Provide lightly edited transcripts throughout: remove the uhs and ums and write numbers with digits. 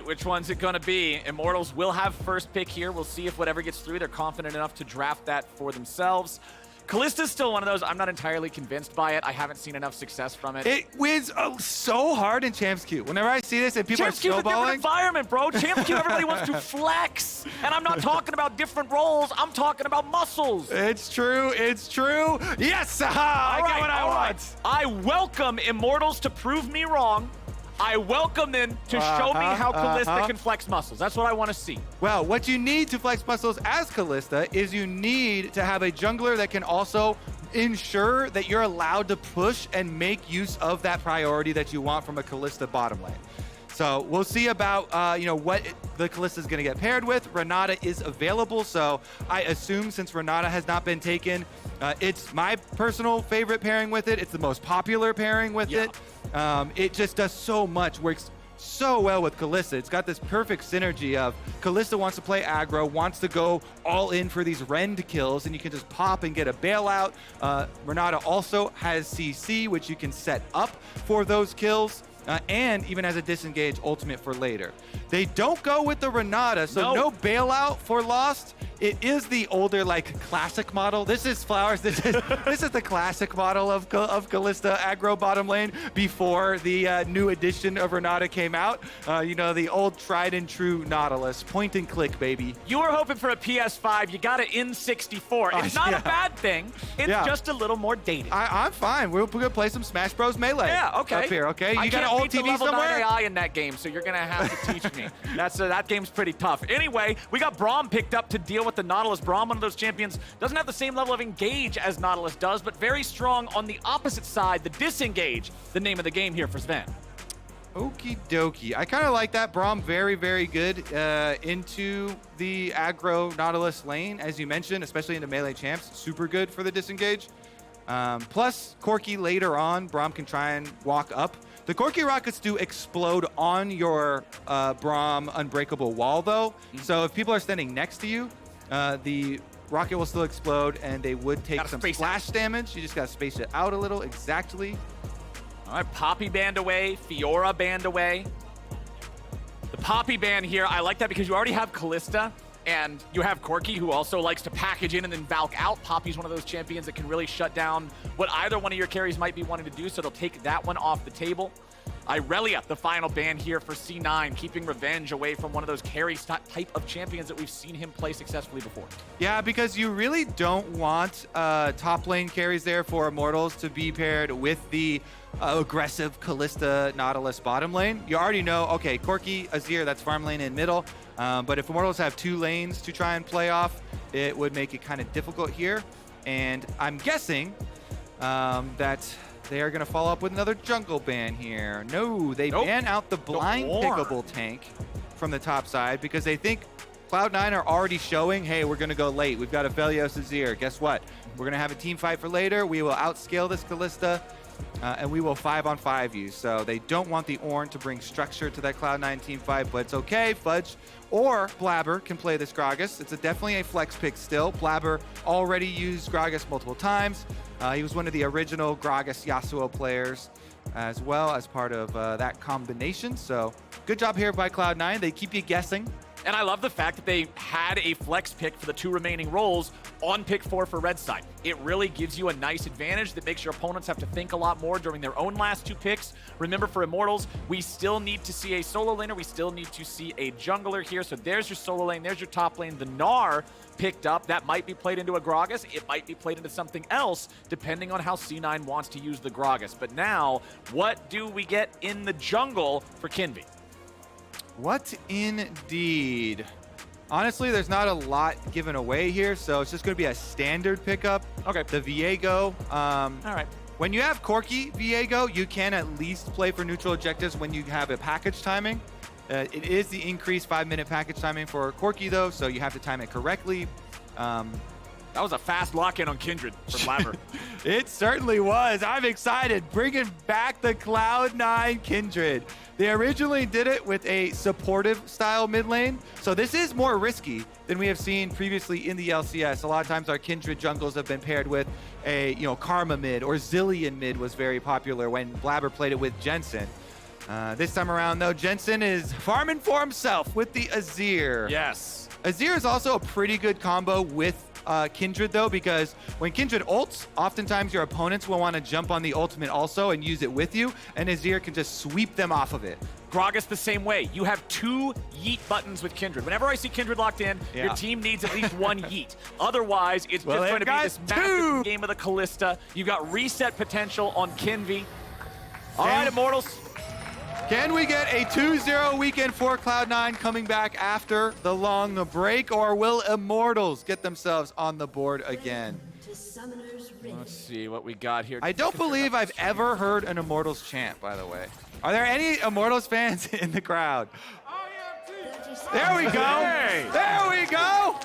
which one's it gonna be? Immortals will have first pick here. We'll see if whatever gets through, they're confident enough to draft that for themselves. Kalista's still one of those. I'm not entirely convinced by it. I haven't seen enough success from it. It wins so hard in Champs Queue. Whenever I see this and people Champs are Queue's a different snowballing. environment, bro. Champs Queue, everybody wants to flex. And I'm not talking about different roles. I'm talking about muscles. It's true. It's true. Yes! I get what I want. I welcome Immortals to prove me wrong. I welcome them to show me how Kalista can flex muscles. That's what I want to see. Well, what you need to flex muscles as Kalista is you need to have a jungler that can also ensure that you're allowed to push and make use of that priority that you want from a Kalista bottom lane. So we'll see about what the Kalista is going to get paired with. Renata is available, so I assume since Renata has not been taken, it's my personal favorite pairing with it. It's the most popular pairing with it. It just does so much, works so well with Kalista. It's got this perfect synergy of Kalista wants to play aggro, wants to go all in for these rend kills, and you can just pop and get a bailout. Renata also has CC, which you can set up for those kills. And even has a disengage ultimate for later. They don't go with the Renata, so no bailout for Lost. It is the older, classic model. This is Flowers. This is the classic model of Kalista aggro bottom lane before the new edition of Renata came out. The old tried and true Nautilus. Point and click, baby. You were hoping for a PS5. You got an N64. It's not a bad thing. It's just a little more dated. I'm fine. We're going to play some Smash Bros. Melee. Yeah, okay. Up here, okay? You got an old TV somewhere? 9 AI in that game, so you're going to have to teach me. That game's pretty tough. Anyway, we got Braum picked up to deal with the Nautilus. Braum, one of those champions, doesn't have the same level of engage as Nautilus does, but very strong on the opposite side, the disengage, the name of the game here for Zven. Okie dokie. I kind of like that. Braum very, very good into the aggro Nautilus lane, as you mentioned, especially into melee champs. Super good for the disengage. Plus, Corki later on, Braum can try and walk up. The Corki rockets do explode on your Braum unbreakable wall, though. So if people are standing next to you, the rocket will still explode, and they would take some splash damage. You just got to space it out a little. Exactly. All right, Poppy banned away. Fiora banned away. The Poppy ban here, I like that because you already have Kalista, and you have Corki, who also likes to package in and then Valk out. Poppy's one of those champions that can really shut down what either one of your carries might be wanting to do, so they'll take that one off the table. Irelia, the final ban here for C9, keeping revenge away from one of those carry type of champions that we've seen him play successfully before. Yeah, because you really don't want top lane carries there for Immortals to be paired with the aggressive Kalista Nautilus bottom lane. You already know, okay, Corki, Azir, that's farm lane in middle. But if Immortals have two lanes to try and play off, it would make it kind of difficult here. And I'm guessing that they are going to follow up with another jungle ban here. No, they ban out the blind pickable tank from the top side because they think Cloud9 are already showing, hey, we're going to go late. We've got Aphelios Azir. Guess what? We're going to have a team fight for later. We will outscale this Kalista, and we will 5-on-5 you. So they don't want the Ornn to bring structure to that Cloud9 team fight, but it's okay. Fudge or Blaber can play this Gragas. It's definitely a flex pick still. Blaber already used Gragas multiple times. He was one of the original Gragas Yasuo players as well as part of that combination. So good job here by Cloud9. They keep you guessing. And I love the fact that they had a flex pick for the two remaining roles on pick 4 for red side. It really gives you a nice advantage that makes your opponents have to think a lot more during their own last two picks. Remember, for Immortals, we still need to see a solo laner. We still need to see a jungler here. So there's your solo lane. There's your top lane. The Gnar picked up. That might be played into a Gragas. It might be played into something else, depending on how C9 wants to use the Gragas. But now, what do we get in the jungle for Kenvi? What indeed? Honestly, there's not a lot given away here, so it's just going to be a standard pickup. Okay. The Viego. All right. When you have Corki Viego, you can at least play for neutral objectives when you have a package timing. It is the increased 5-minute package timing for Corki, though, so you have to time it correctly. That was a fast lock-in on Kindred for Blaber. It certainly was. I'm excited. Bringing back the Cloud9 Kindred. They originally did it with a supportive style mid lane, so this is more risky than we have seen previously in the LCS. A lot of times our Kindred jungles have been paired with a Karma mid, or Zillion mid was very popular when Blaber played it with Jensen. This time around, though, Jensen is farming for himself with the Azir. Yes. Azir is also a pretty good combo with Kindred, though, because when Kindred ults, oftentimes your opponents will want to jump on the ultimate also and use it with you, and Azir can just sweep them off of it. Gragas the same way. You have 2 yeet buttons with Kindred. Whenever I see Kindred locked in, your team needs at least 1 yeet. Otherwise, it's just going to be this massive game of the Kalista. You've got reset potential on Kenvi. All right, Immortals. Can we get a 2-0 weekend for Cloud9 coming back after the long break, or will Immortals get themselves on the board again? Let's see what we got here. I don't believe I've ever heard an Immortals chant, by the way. Are there any Immortals fans in the crowd? There we go. Hey. There we go.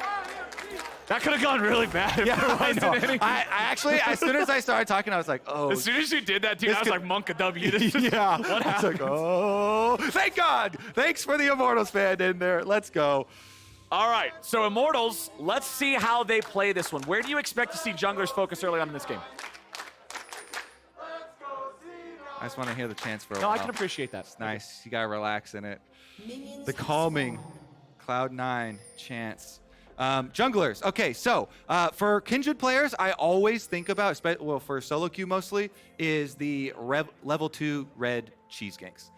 That could have gone really bad if there I wasn't know. any. I actually, as soon as I started talking, I was like, oh. As soon as you did that, dude, I was like, Monk a W. Yeah. What happened? Like, oh, thank God. Thanks for the Immortals fan in there. Let's go. All right, so Immortals, let's see how they play this one. Where do you expect to see junglers focus early on in this game? I just want to hear the chants for a while. No, I can appreciate that. It's nice. You got to relax in it. The calming Cloud9 chants. Junglers. Okay, so for Kindred players, I always think about, well, for solo queue mostly, is the level 2 red cheese ganks.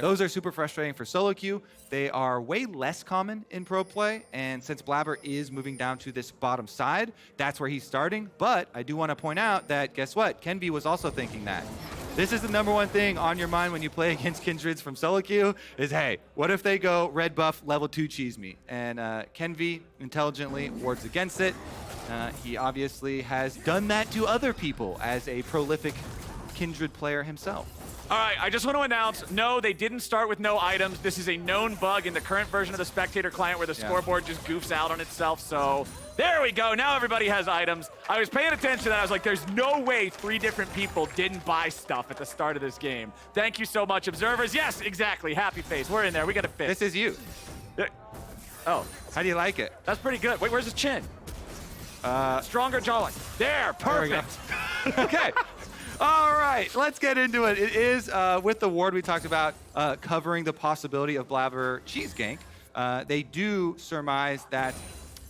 Those are super frustrating for solo queue. They are way less common in pro play, and since Blaber is moving down to this bottom side, that's where he's starting. But I do want to point out that, guess what? Kenvi was also thinking that. This is the #1 thing on your mind when you play against Kindreds from solo queue is, hey, what if they go red buff level 2 cheese me? And Kenvi intelligently wards against it. He obviously has done that to other people as a prolific Kindred player himself. All right, I just want to announce, no, they didn't start with no items. This is a known bug in the current version of the Spectator client where the scoreboard just goofs out on itself. So there we go. Now everybody has items. I was paying attention to that. I was like, there's no way 3 different people didn't buy stuff at the start of this game. Thank you so much, observers. Yes, exactly. Happy face. We're in there. We got a fit. This is you. Oh. How do you like it? That's pretty good. Wait, where's his chin? Stronger jawline. There, perfect. There okay. All right, let's get into it. It is, with the ward we talked about, covering the possibility of Blaber cheese gank. They do surmise that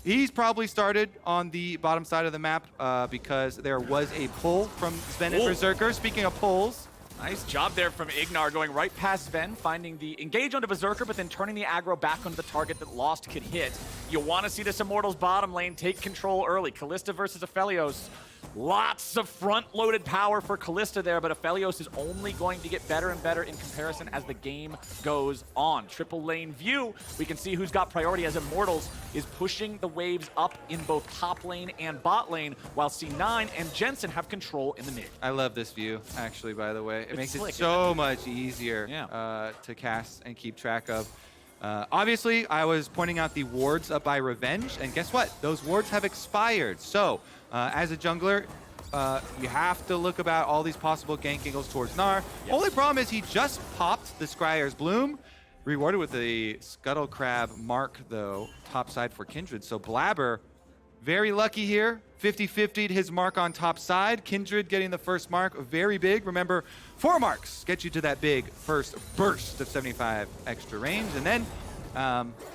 he's probably started on the bottom side of the map because there was a pull from Zven and Berserker. Speaking of pulls. Nice job there from Ignar, going right past Zven, finding the engage onto Berserker, but then turning the aggro back onto the target that Lost could hit. You want to see this Immortals bottom lane take control early. Kalista versus Aphelios. Lots of front-loaded power for Kalista there, but Aphelios is only going to get better and better in comparison as the game goes on. Triple lane view, we can see who's got priority as Immortals is pushing the waves up in both top lane and bot lane, while C9 and Jensen have control in the mid. I love this view, actually, by the way. It makes slick, it so much easier to cast and keep track of. Obviously, I was pointing out the wards up by Revenge, and guess what? Those wards have expired. So, as a jungler, you have to look about all these possible gank angles towards Gnar. Yes. Only problem is he just popped the Scryer's Bloom, rewarded with the Scuttle Crab mark, though, top side for Kindred. So Blaber, very lucky here. 50-50'd his mark on top side. Kindred getting the first mark, very big. Remember, 4 marks get you to that big first burst of 75 extra range. And then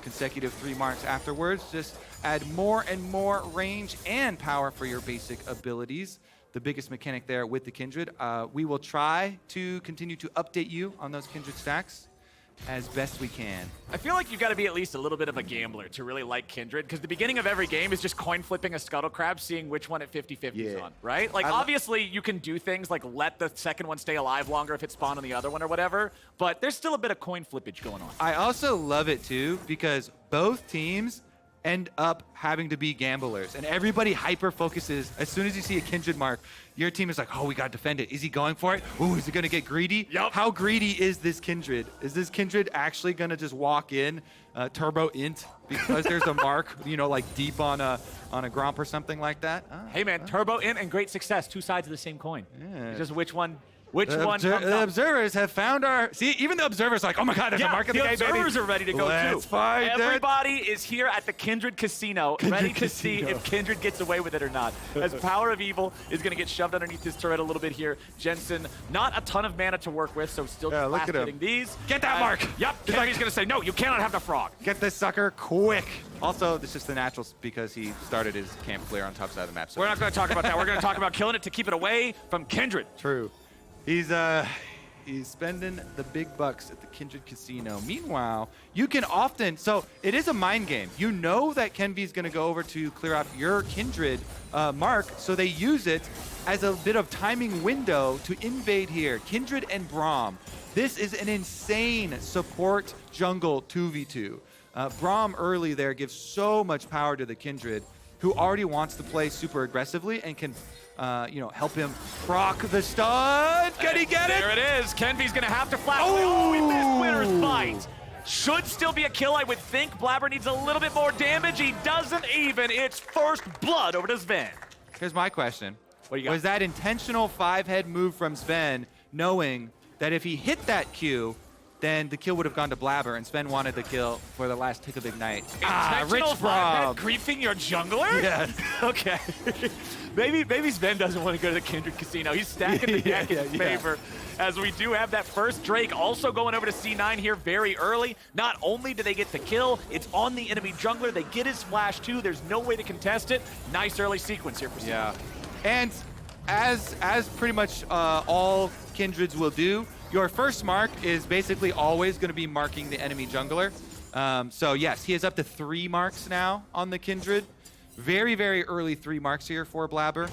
consecutive 3 marks afterwards. Just add more and more range and power for your basic abilities. The biggest mechanic there with the Kindred. We will try to continue to update you on those Kindred stacks as best we can. I feel like you've got to be at least a little bit of a gambler to really like Kindred, because the beginning of every game is just coin flipping a Scuttle Crab, seeing which one at 50-50 is on, right? Like, obviously, you can do things like let the second one stay alive longer if it spawned on the other one or whatever, but there's still a bit of coin flippage going on. I also love it, too, because both teams end up having to be gamblers, and everybody hyper focuses. As soon as you see a Kindred mark, your team is like, oh, we got to defend it. Is he going for it? Ooh, is he going to get greedy? Yep. How greedy is this Kindred? Is this Kindred actually going to just walk in turbo int because there's a mark, you know, like deep on a Gromp or something like that? Hey, man, turbo int and great success, 2 sides of the same coin. Yeah. Just which one Which one comes The up? observers have found our... See, even the observers are like, oh my God, there's a mark in the game, baby. The observers are ready to go, Let's too. find it. Everybody is here at the Kindred Casino, ready to see if Kindred gets away with it or not. As PowerOfEvil is going to get shoved underneath this turret a little bit here. Jensen, not a ton of mana to work with, so still look at him. getting these. Get that mark. Yep, Kenvi's going to say, no, you cannot have the frog. Get this sucker quick. Also, this is the natural because he started his camp clear on top side of the map. So We're not going to talk about that. We're going to talk about killing it to keep it away from Kindred. True. He's spending the big bucks at the Kindred Casino. Meanwhile, you can often, so it is a mind game. You know that Kenvi's going to go over to clear out your Kindred mark, so they use it as a bit of timing window to invade here. Kindred and Braum. This is an insane support jungle 2v2. Braum early there gives so much power to the Kindred, who already wants to play super aggressively and can help him proc the stun. Can he get it? There it is. Kenvi's going to have to flash. Oh! He missed Winner's Bite. Should still be a kill, I would think. Blaber needs a little bit more damage. He doesn't even. It's first blood over to Zven. Here's my question. What do you got? Was that intentional 5-head move from Zven, knowing that if he hit that Q, then the kill would have gone to Blaber, and Zven wanted the kill for the last tick of Ignite. Rich Braum. Griefing your jungler? Yes. Okay. maybe Zven doesn't want to go to the Kindred Casino. He's stacking the deck in his favor. As we do have that first Drake also going over to C9 here very early. Not only do they get the kill, it's on the enemy jungler. They get his flash too. There's no way to contest it. Nice early sequence here for C9. Yeah. And as pretty much all Kindreds will do, your first mark is basically always going to be marking the enemy jungler. So yes, he is up to 3 marks now on the Kindred. Very, very early 3 marks here for Blaber.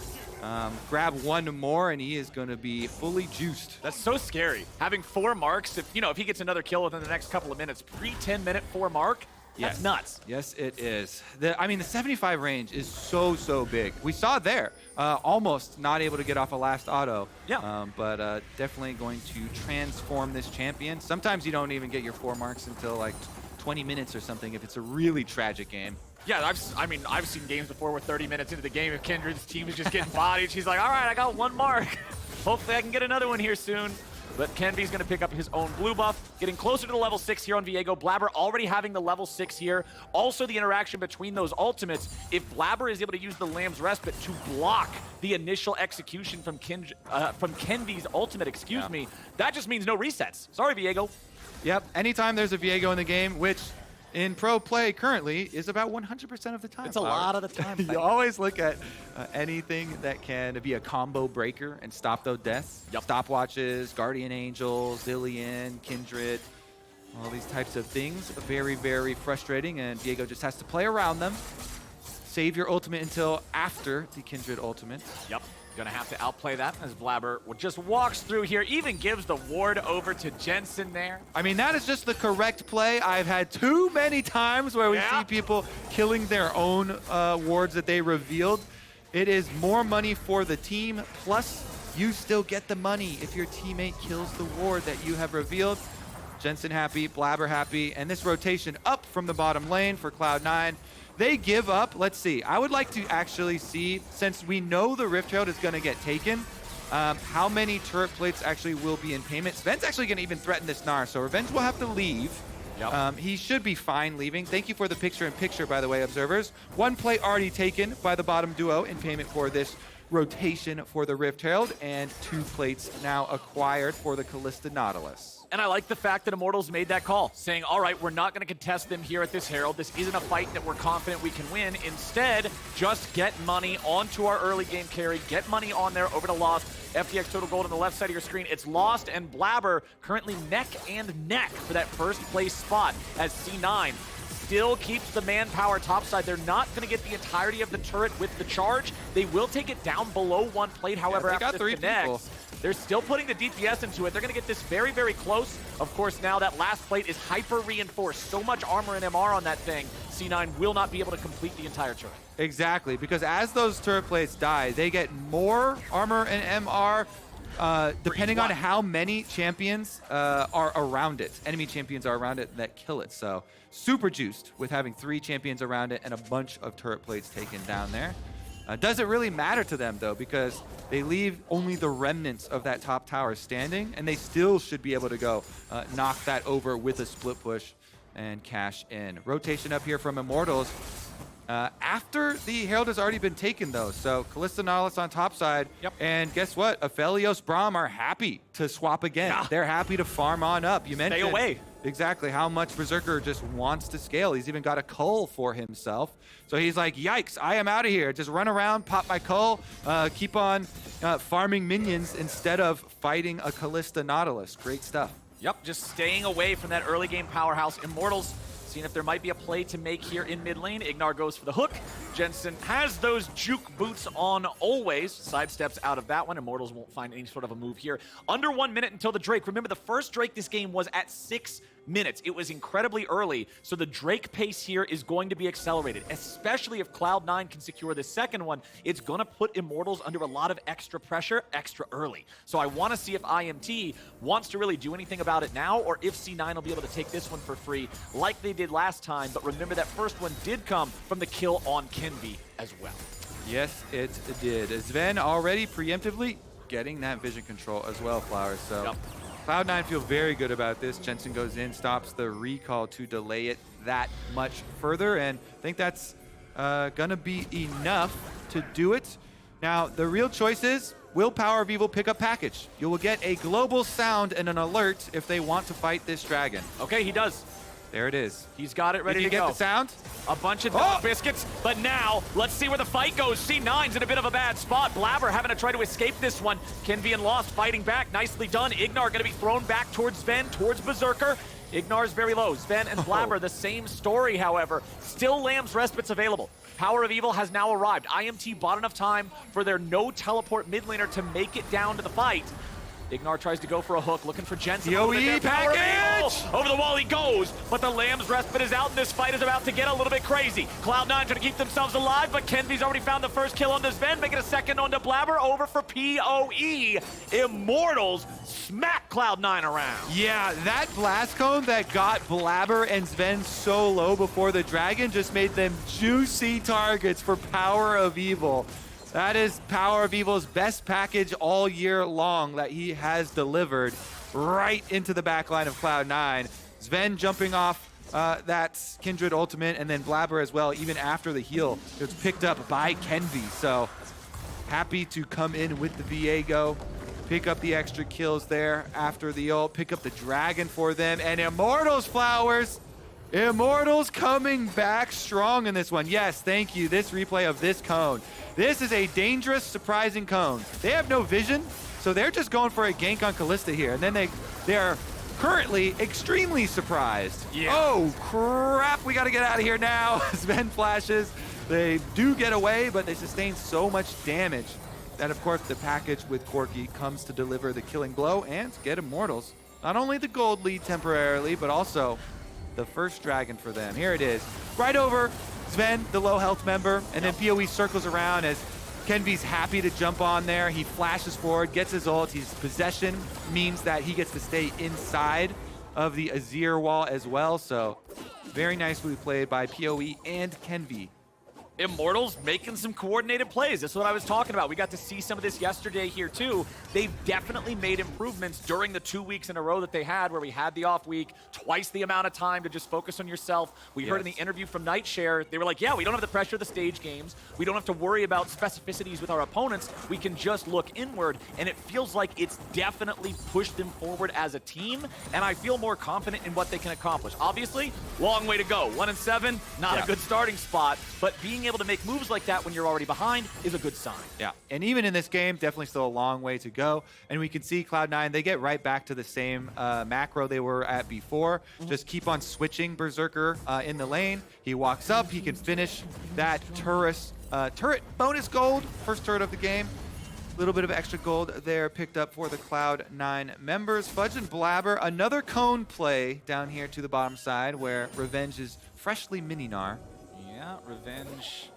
Grab 1 more and he is going to be fully juiced. That's so scary. Having 4 marks, if he gets another kill within the next couple of minutes, pre-10-minute 4 mark, that's nuts. Yes, it is. The 75 range is so big. We saw there, almost not able to get off a last auto. Yeah. But definitely going to transform this champion. Sometimes you don't even get your 4 marks until like 20 minutes or something if it's a really tragic game. Yeah, I've seen games before where 30 minutes into the game, if Kindred's team is just getting bodied, she's like, all right, I got 1 mark. Hopefully I can get another one here soon. But Kenvi's going to pick up his own blue buff, getting closer to the level 6 here on Viego. Blaber already having the level 6 here. Also the interaction between those ultimates. If Blaber is able to use the Lamb's Respite to block the initial execution from Kenvi's ultimate, that just means no resets. Sorry, Viego. Yep, anytime there's a Viego in the game, which in pro play currently is about 100% of the time. It's a lot of the time. You always look at anything that can be a combo breaker and stop those deaths. Yep. Stopwatches, Guardian Angels, Zillion, Kindred, all these types of things. Very, very frustrating, and Viego just has to play around them. Save your ultimate until after the Kindred ultimate. Yep. Gonna have to outplay that as Blaber just walks through here, even gives the ward over to Jensen there. I mean, that is just the correct play. I've had too many times where we see people killing their own wards that they revealed. It is more money for the team, plus you still get the money if your teammate kills the ward that you have revealed. Jensen happy, Blaber happy, and this rotation up from the bottom lane for Cloud9. They give up. Let's see. I would like to actually see, since we know the Rift Herald is going to get taken, how many turret plates actually will be in payment. Sven's actually going to even threaten this Gnar, so Revenge will have to leave. Yep. He should be fine leaving. Thank you for the picture-in-picture, by the way, observers. 1 plate already taken by the bottom duo in payment for this rotation for the Rift Herald, and 2 plates now acquired for the Kalista Nautilus. And I like the fact that Immortals made that call, saying, all right, we're not going to contest them here at this Herald. This isn't a fight that we're confident we can win. Instead, just get money onto our early game carry, get money on there over to Lost. FTX total gold on the left side of your screen. It's Lost and Blaber currently neck and neck for that first place spot as C9 still keeps the manpower topside. They're not going to get the entirety of the turret with the charge. They will take it down below 1 plate, however, they got after 3 this connects. people. They're still putting the DPS into it. They're going to get this very, very close. Of course, now that last plate is hyper-reinforced. So much armor and MR on that thing. C9 will not be able to complete the entire turret. Exactly, because as those turret plates die, they get more armor and MR depending on how many champions are around it. Enemy champions are around it that kill it. So super juiced with having 3 champions around it and a bunch of turret plates taken down there. Doesn't really matter to them, though, because they leave only the remnants of that top tower standing, and they still should be able to go knock that over with a split push and cash in. Rotation up here from Immortals. After the Herald has already been taken, though, so Kalista, Nautilus on top side. Yep. And guess what? Aphelios, Braum are happy to swap again. Yeah. They're happy to farm on up. You mentioned Stay away. exactly how much Berserker just wants to scale. He's even got a cull for himself. So he's like, yikes, I am out of here. Just run around, pop my cull, keep on farming minions instead of fighting a Kalista Nautilus. Great stuff. Yep, just staying away from that early game powerhouse. Immortals seeing if there might be a play to make here in mid lane. Ignar goes for the hook. Jensen has those juke boots on always. Sidesteps out of that one. Immortals won't find any sort of a move here. Under 1 minute until the Drake. Remember, the first Drake this game was at 6 minutes. It was incredibly early, so the Drake pace here is going to be accelerated, especially if Cloud9 can secure the second one. It's going to put Immortals under a lot of extra pressure extra early. So I want to see if IMT wants to really do anything about it now, or if C9 will be able to take this one for free like they did last time. But remember, that first one did come from the kill on Kenvi as well. Yes, it did. Zven already preemptively getting that vision control as well, Flowers. So Yep. Cloud9 feel very good about this. Jensen goes in, stops the recall to delay it that much further, and I think that's gonna be enough to do it. Now, the real choice is, will PowerOfEvil pick up package? You will get a global sound and an alert if they want to fight this dragon. Okay, he does. There it is. He's got it ready Did you to go. get the sound? A bunch of dog biscuits, but now let's see where the fight goes. C9's in a bit of a bad spot. Blaber having to try to escape this one. Kenvi and Lost fighting back. Nicely done. Ignar going to be thrown back towards Zven, towards Berserker. Ignar's very low. Zven and Blaber, the same story, however. Still Lamb's Respite's available. PowerOfEvil has now arrived. IMT bought enough time for their no teleport mid laner to make it down to the fight. Ignar tries to go for a hook, looking for Jensen. PoE package! Over the wall he goes, but the Lamb's Respite is out, and this fight is about to get a little bit crazy. Cloud9 trying to keep themselves alive, but Kenvi's already found the first kill on the Zven, making a second onto Blaber. Over for PoE. Immortals smack Cloud9 around. Yeah, that blast cone that got Blaber and Zven so low before the dragon just made them juicy targets for PowerOfEvil. That is PowerOfEvil's best package all year long that he has delivered right into the backline of Cloud9. Zven jumping off that Kindred ultimate, and then Blaber as well, even after the heal. It was picked up by Kenvi, so happy to come in with the Viego, pick up the extra kills there after the ult, pick up the dragon for them, and Immortals, Flowers. Immortals coming back strong in this one. Yes, thank you. This replay of this cone. This is a dangerous, surprising cone. They have no vision, so they're just going for a gank on Kalista here. And then they are currently extremely surprised. Yeah. Oh, crap. We got to get out of here now. Zven flashes. They do get away, but they sustain so much damage that, of course, the package with Corki comes to deliver the killing blow and get Immortals. Not only the gold lead temporarily, but also the first dragon for them. Here it is. Right over Zven, the low health member, and then PoE circles around as Kenvi's happy to jump on there. He flashes forward, gets his ult. His possession means that he gets to stay inside of the Azir wall as well. So very nicely played by PoE and Kenvi. Immortals making some coordinated plays. That's what I was talking about. We got to see some of this yesterday here too. They've definitely made improvements during the 2 weeks in a row that they had, where we had the off week, twice the amount of time to just focus on yourself. We heard in the interview from Nightshare, they were like, yeah, we don't have the pressure of the stage games. We don't have to worry about specificities with our opponents. We can just look inward, and it feels like it's definitely pushed them forward as a team, and I feel more confident in what they can accomplish. Obviously, long way to go. 1-7, not a good starting spot, but being able to make moves like that when you're already behind is a good sign. Yeah, and even in this game, definitely still a long way to go. And we can see Cloud9, they get right back to the same macro they were at before. Just keep on switching Berserker in the lane. He walks up, he can finish that turret bonus gold, first turret of the game. A little bit of extra gold there picked up for the Cloud9 members. Fudge and Blaber, another cone play down here to the bottom side where Revenge is freshly mini-Gnar. Yeah, Revenge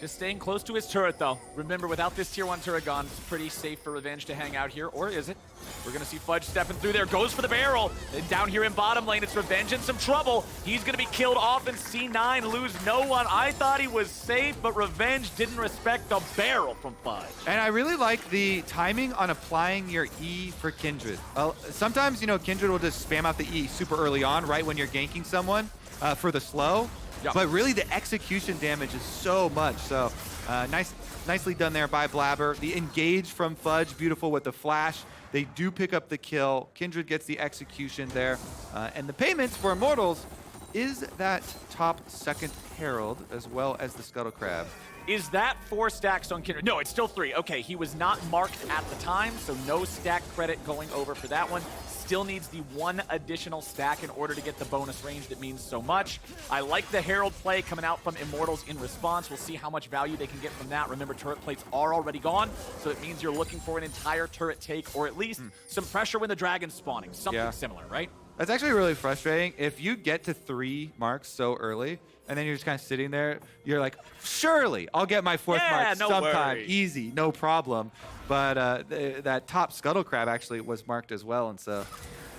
Just staying close to his turret, though. Remember, without this tier 1 turret gone, it's pretty safe for Revenge to hang out here. Or is it? We're going to see Fudge stepping through there. Goes for the barrel. Then down here in bottom lane, it's Revenge in some trouble. He's going to be killed off, and C9 lose no one. I thought he was safe, but Revenge didn't respect the barrel from Fudge. And I really like the timing on applying your E for Kindred. Sometimes, you know, Kindred will just spam out the E super early on, right when you're ganking someone for the slow. Yep. But really, the execution damage is so much. So nicely done there by Blaber. The engage from Fudge, beautiful with the flash. They do pick up the kill. Kindred gets the execution there. And the payments for Immortals is that top second Herald, as well as the Scuttle Crab. Is that 4 stacks on Kindred? No, it's still 3. Okay, he was not marked at the time, so no stack credit going over for that one. Still needs the 1 additional stack in order to get the bonus range that means so much. I like the Herald play coming out from Immortals in response. We'll see how much value they can get from that. Remember, turret plates are already gone, so it means you're looking for an entire turret take, or at least some pressure when the dragon's spawning. Something similar, right? That's actually really frustrating. If you get to 3 marks so early, and then you're just kind of sitting there, you're like, surely I'll get my 4th mark sometime. Worry. Easy, no problem. But that top Scuttle Crab actually was marked as well, and so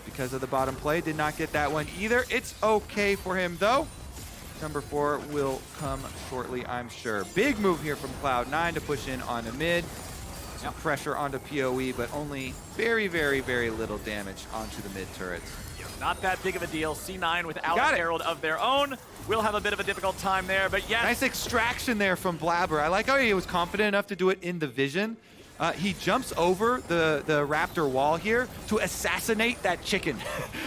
because of the bottom play, did not get that one either. It's okay for him, though. Number 4 will come shortly, I'm sure. Big move here from Cloud9 to push in on a mid. Some pressure onto PoE, but only very, very, very little damage onto the mid turrets. Not that big of a deal. C9 without a Herald of their own will have a bit of a difficult time there, but yes. Nice extraction there from Blaber. I like how he was confident enough to do it in the vision. He jumps over the Raptor wall here to assassinate that chicken.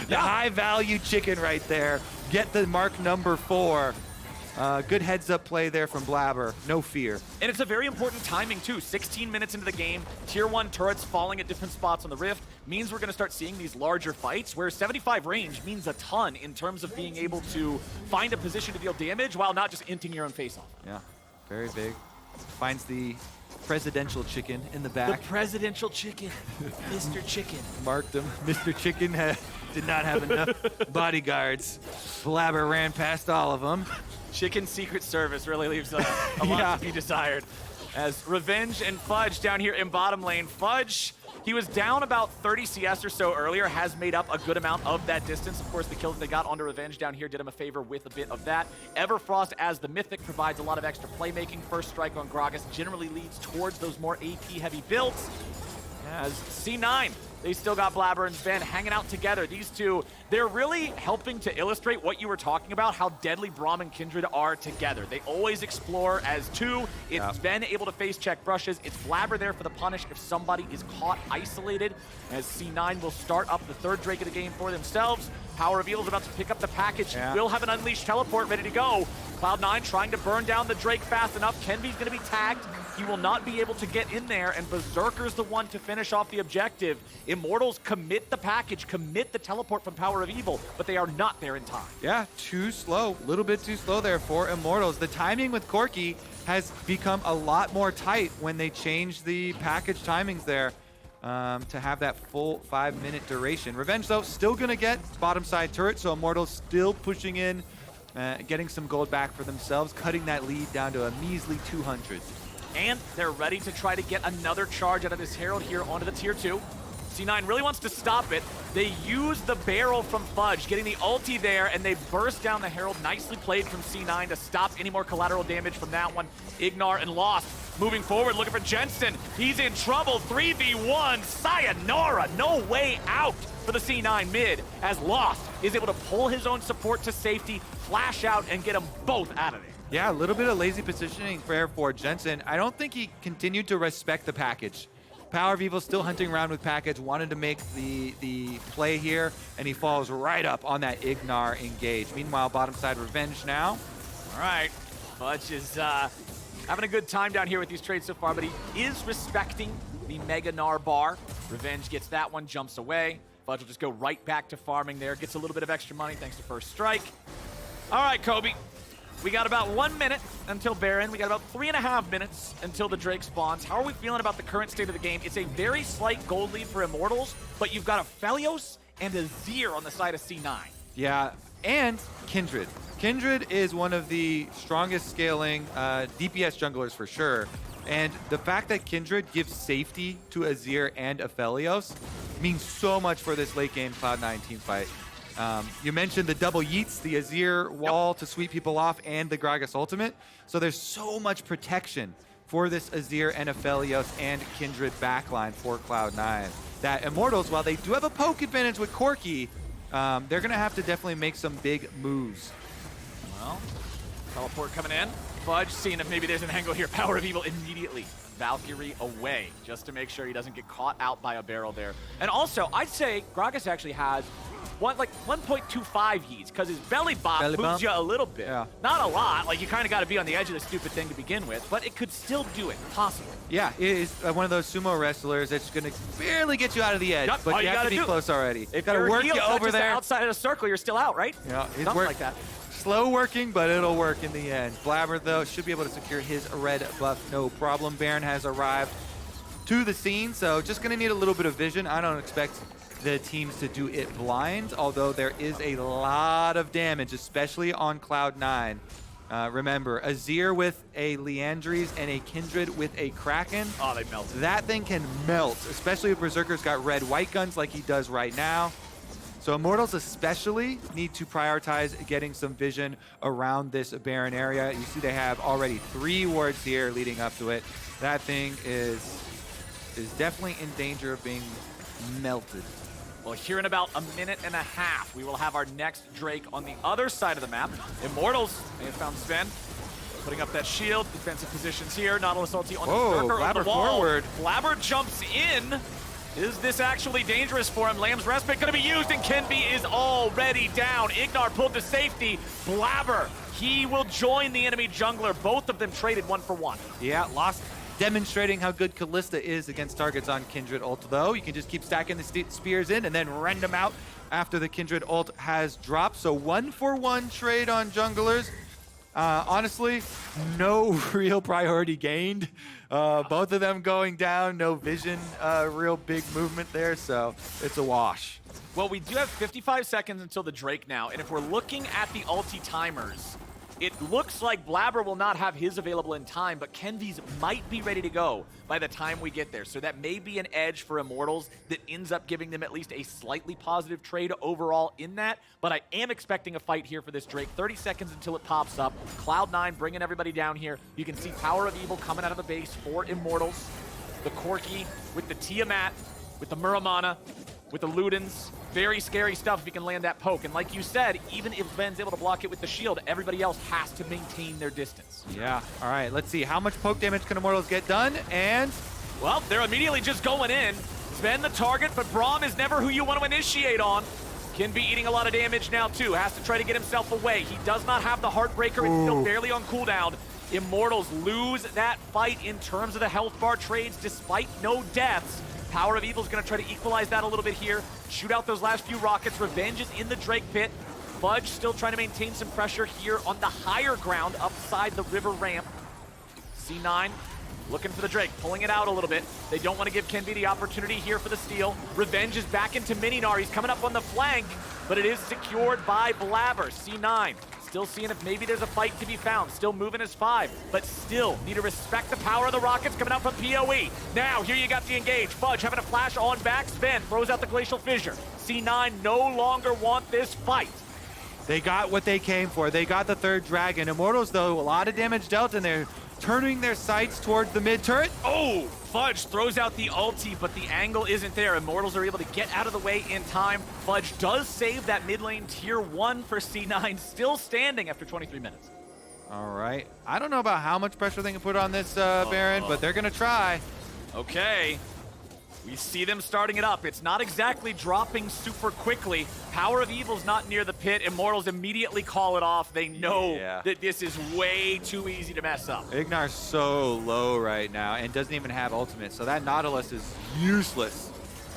The high-value chicken right there. Get the mark number 4. Good heads-up play there from Blaber. No fear. And it's a very important timing, too. 16 minutes into the game, Tier 1 turrets falling at different spots on the Rift means we're going to start seeing these larger fights, where 75 range means a ton in terms of being able to find a position to deal damage while not just inting your own face off. Yeah, very big. Finds the presidential chicken in the back. The presidential chicken. Mr. Chicken. Marked him. Mr. Chicken did not have enough bodyguards. Blaber ran past all of them. Chicken Secret Service really leaves a lot to be desired. As Revenge and Fudge down here in bottom lane. Fudge, he was down about 30 CS or so earlier, has made up a good amount of that distance. Of course, the kills they got onto Revenge down here did him a favor with a bit of that. Everfrost, as the Mythic, provides a lot of extra playmaking. First strike on Gragas generally leads towards those more AP-heavy builds. As C9, they still got Blaber and Zven hanging out together. These two, they're really helping to illustrate what you were talking about, how deadly Braum and Kindred are together. They always explore as two. It's Zven able to face check brushes. It's Blaber there for the punish if somebody is caught isolated. As C9 will start up the 3rd Drake of the game for themselves. PowerOfEvil is about to pick up the package. Will have an Unleashed teleport ready to go. Cloud9 trying to burn down the Drake fast enough. Kenvi's going to be tagged. He will not be able to get in there, and Berserker's the one to finish off the objective. Immortals commit the package, commit the teleport from PowerOfEvil, but they are not there in time. Yeah, too slow. A little bit too slow there for Immortals. The timing with Corki has become a lot more tight when they change the package timings there to have that full 5-minute duration. Revenge, though, still going to get bottom side turret, so Immortals still pushing in, getting some gold back for themselves, cutting that lead down to a measly 200. And they're ready to try to get another charge out of this Herald here onto the tier 2. C9 really wants to stop it. They use the barrel from Fudge, getting the ulti there, and they burst down the Herald. Nicely played from C9 to stop any more collateral damage from that one. Ignar and Lost moving forward, looking for Jensen. He's in trouble, 3v1, sayonara, no way out for the C9 mid, as Lost is able to pull his own support to safety, flash out, and get them both out of there. Yeah, a little bit of lazy positioning for Jensen. I don't think he continued to respect the package. PowerOfEvil still hunting around with package, wanted to make the play here, and he falls right up on that Ignar engage. Meanwhile, bottom side Revenge now. All right, Fudge is having a good time down here with these trades so far, but he is respecting the Mega Gnar bar. Revenge gets that one, jumps away. Fudge will just go right back to farming there, gets a little bit of extra money thanks to first strike. All right, Kobe. We got about 1 minute until Baron. We got about 3.5 minutes until the Drake spawns. How are we feeling about the current state of the game? It's a very slight gold lead for Immortals, but you've got Aphelios and Azir on the side of C9. Yeah, And Kindred. Kindred is one of the strongest scaling DPS junglers for sure. And the fact that Kindred gives safety to Azir and Aphelios means so much for this late game Cloud9 team fight. You mentioned the double yeets, the Azir wall to sweep people off, and the Gragas ultimate. So there's so much protection for this Azir and Aphelios and Kindred backline for Cloud9 that Immortals, while they do have a poke advantage with Corki, they're going to have to definitely make some big moves. Well, teleport coming in. Fudge seeing if maybe there's an angle here. PowerOfEvil immediately. Valkyrie away just to make sure he doesn't get caught out by a barrel there. And also, I'd say Gragas actually has 1.25 yeets because his belly bop moves you a little bit. Yeah. Not a lot. Like, you kind of got to be on the edge of the stupid thing to begin with, but it could still do it, possibly. Yeah, it is one of those sumo wrestlers that's going to barely get you out of the edge, Yep, but you have to be close already. If got to work you over there. Outside of the circle, you're still out, right? Yeah, something like that. Slow working, but it'll work in the end. Blaber, though, should be able to secure his red buff, no problem. Baron has arrived to the scene, so just going to need a little bit of vision. I don't expect the teams to do it blind, although there is a lot of damage, especially on Cloud9. Remember, Azir with a Leandries and a Kindred with a Kraken. Oh, they melted. That thing can melt, especially if Berserker's got red-white guns like he does right now. So Immortals especially need to prioritize getting some vision around this Baron area. You see they have already 3 wards here leading up to it. That thing is definitely in danger of being melted. Well, here in about a minute and a half, we will have our next Drake on the other side of the map. Immortals, they have found Zven, putting up that shield, defensive positions here. Nautilus ulti on the Berserker on the wall. Forward. Blaber jumps in. Is this actually dangerous for him? Lamb's Respite going to be used, and Kenvi is already down. Ignar pulled to safety. Blaber, he will join the enemy jungler. Both of them traded 1-for-1. Yeah, lost. Demonstrating how good Kalista is against targets on Kindred ult, though. You can just keep stacking the spears in and then rend them out after the Kindred ult has dropped. So 1-for-1 trade on junglers. Honestly, no real priority gained. Both of them going down, no vision, real big movement there, so it's a wash. Well, we do have 55 seconds until the Drake now, and if we're looking at the ulti timers, it looks like Blaber will not have his available in time, but Kenvi's might be ready to go by the time we get there. So that may be an edge for Immortals that ends up giving them at least a slightly positive trade overall in that. But I am expecting a fight here for this Drake. 30 seconds until it pops up. Cloud9 bringing everybody down here. You can see PowerOfEvil coming out of the base for Immortals. The Corki with the Tiamat, with the Muramana, with the Ludens. Very scary stuff if you can land that poke. And like you said, even if Zven's able to block it with the shield, everybody else has to maintain their distance. Yeah, all right, let's see. How much poke damage can Immortals get done? And well, they're immediately just going in. Zven the target, but Braum is never who you want to initiate on. Can be eating a lot of damage now too. Has to try to get himself away. He does not have the Heartbreaker. It's still barely on cooldown. Immortals lose that fight in terms of the health bar trades despite no deaths. PowerOfEvil is going to try to equalize that a little bit here. Shoot out those last few rockets. Revenge is in the Drake pit. Fudge still trying to maintain some pressure here on the higher ground upside the river ramp. C9 looking for the Drake, pulling it out a little bit. They don't want to give Kenvi the opportunity here for the steal. Revenge is back into Mini-Gnar. He's coming up on the flank, but it is secured by Blaber. C9 still seeing if maybe there's a fight to be found. Still moving as 5, but still need to respect the power of the rockets coming out from PoE. Now, here you got the engage. Fudge having a flash on back. Zven throws out the Glacial Fissure. C9 no longer want this fight. they got what they came for. They got the 3rd dragon. Immortals, though, a lot of damage dealt, and they're turning their sights towards the mid turret. Oh, Fudge throws out the ulti, but the angle isn't there. Immortals are able to get out of the way in time. Fudge does save that mid lane tier 1 for C9, still standing after 23 minutes. All right. I don't know about how much pressure they can put on this Baron, but they're going to try. Okay. We see them starting it up. It's not exactly dropping super quickly. PowerOfEvil's not near the pit. Immortals immediately call it off. They know that this is way too easy to mess up. Ignar's so low right now and doesn't even have ultimate, so that Nautilus is useless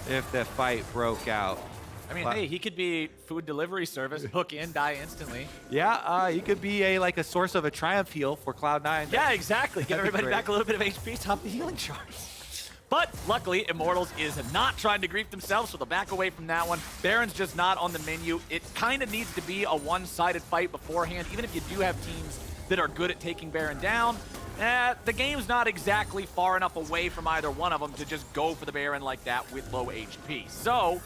if the fight broke out. I mean, hey, he could be food delivery service, hook in, die instantly. Yeah, he could be a source of a triumph heal for Cloud9. Yeah, exactly. Give everybody back a little bit of HP, top the healing charge. But luckily, Immortals is not trying to grief themselves, so they'll back away from that one. Baron's just not on the menu. It kind of needs to be a one-sided fight beforehand. Even if you do have teams that are good at taking Baron down, the game's not exactly far enough away from either one of them to just go for the Baron like that with low HP. So,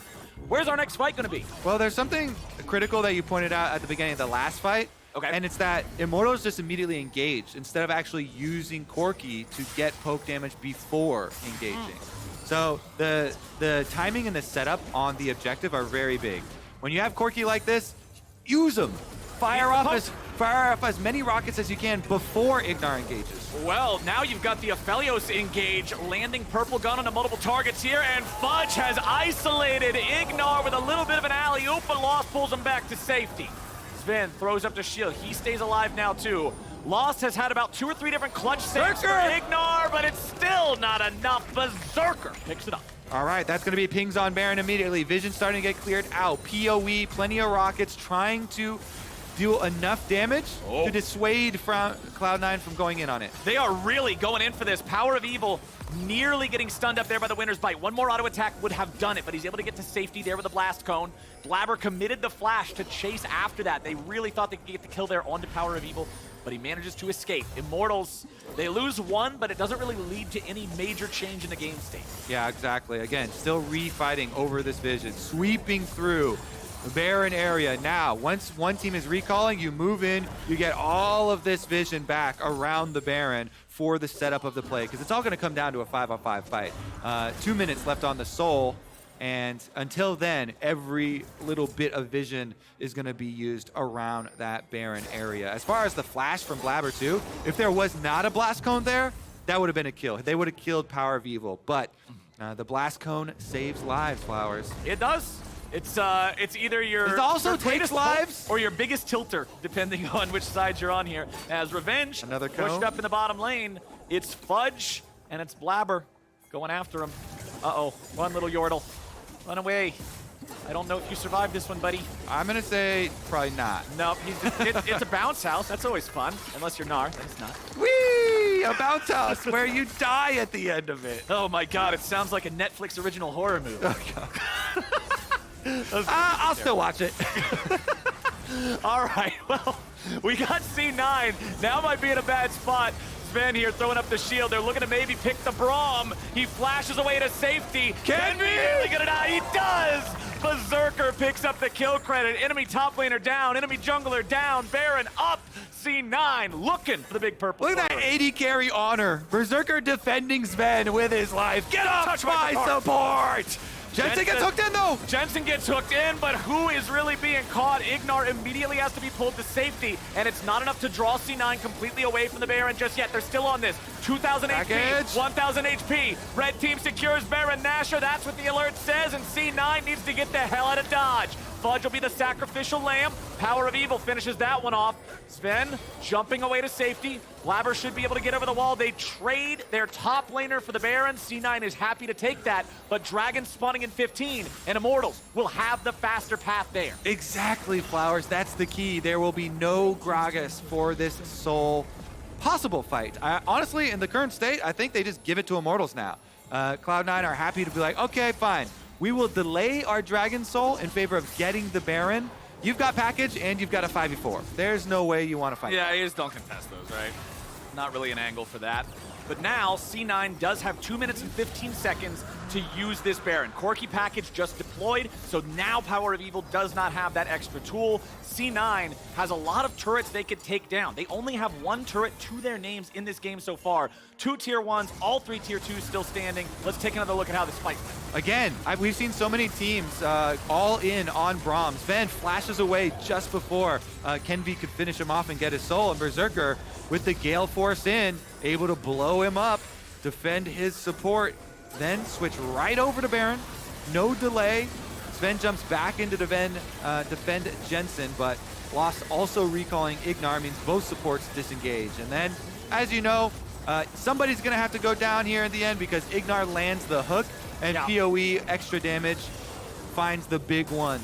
where's our next fight going to be? Well, there's something critical that you pointed out at the beginning of the last fight. Okay. And it's that Immortals just immediately engaged instead of actually using Corki to get poke damage before engaging. So the timing and the setup on the objective are very big. When you have Corki like this, use them. Fire off as many rockets as you can before Ignar engages. Well, now you've got the Aphelios engage, landing purple gun onto multiple targets here, and Fudge has isolated Ignar with a little bit of an alley-oop, but Lost pulls him back to safety. Zven throws up the shield. He stays alive now, too. Lost has had about 2 or 3 different clutch saves for Ignar, but it's still not enough. Berserker picks it up. All right, that's going to be pings on Baron immediately. Vision starting to get cleared out. PoE, plenty of rockets trying to do enough damage to dissuade from Cloud9 from going in on it. They are really going in for this. PowerOfEvil nearly getting stunned up there by the Winner's Bite. One more auto attack would have done it, but he's able to get to safety there with a blast cone. Blaber committed the flash to chase after that. They really thought they could get the kill there onto PowerOfEvil, but he manages to escape. Immortals, they lose one, but it doesn't really lead to any major change in the game state. Yeah, exactly. Again, still refighting over this Vision, sweeping through the Baron area. Now, once one team is recalling, you move in, you get all of this Vision back around the Baron for the setup of the play, because it's all going to come down to a 5-on-5 fight. 2 minutes left on the Soul, and until then, every little bit of Vision is going to be used around that Baron area. As far as the flash from Blaber too, if there was not a blast cone there, that would have been a kill. They would have killed PowerOfEvil, but the blast cone saves lives, Flowers. It does. It's either your It also your takes greatest lives hope or your biggest tilter, depending on which side you're on here. As Revenge Another pushed cone. up in the bottom lane, it's Fudge and it's Blaber going after him. Uh-oh, run little Yordle. Run away. I don't know if you survived this one, buddy. I'm going to say probably not. Nope, it's a bounce house. That's always fun, unless you're Gnar. That's not. Whee! A bounce house where you die at the end of it. Oh my god, it sounds like a Netflix original horror movie. Oh, God. I'll still watch it. All right, well, we got C9. Now might be in a bad spot. Zven here throwing up the shield. They're looking to maybe pick the Braum. He flashes away to safety. Kenvi really gonna die. He does. Berserker picks up the kill credit. Enemy top laner down. Enemy jungler down. Baron up. C9 looking for the big purple. Look at that AD carry honor. Berserker defending Zven with his life. Get off my support! Jensen gets hooked in, though! Jensen gets hooked in, but who is really being caught? Ignar immediately has to be pulled to safety, and it's not enough to draw C9 completely away from the Baron just yet. They're still on this. 2,000 HP, 1,000 HP. Red team secures Baron Nashor. That's what the alert says, and C9 needs to get the hell out of Dodge. Fudge will be the sacrificial lamb. PowerOfEvil finishes that one off. Zven jumping away to safety. Blaber should be able to get over the wall. They trade their top laner for the Baron. C9 is happy to take that, but Dragon spawning in 15, and Immortals will have the faster path there. Exactly, Flowers. That's the key. There will be no Gragas for this Soul possible fight. Honestly, in the current state, I think they just give it to Immortals now. Cloud9 are happy to be like, okay, fine. We will delay our Dragon Soul in favor of getting the Baron. You've got package and you've got a 5v4. There's no way you want to fight. Yeah, you just don't contest those, right? Not really an angle for that. But now, C9 does have 2 minutes and 15 seconds to use this Baron. Corki package just deployed, so now PowerOfEvil does not have that extra tool. C9 has a lot of turrets they could take down. They only have 1 turret to their names in this game so far. 2 tier 1s, all 3 tier 2s still standing. Let's take another look at how this fight went. Again, we've seen so many teams all in on Braum. Zven flashes away just before Kenvi could finish him off and get his soul, and Berserker, with the Gale Force in, able to blow him up, defend his support, then switch right over to Baron. No delay. Zven jumps back into defend Jensen, but Lost also recalling Ignar means both supports disengage. And then, as you know, somebody's going to have to go down here in the end because Ignar lands the hook, and PoE extra damage finds the big one.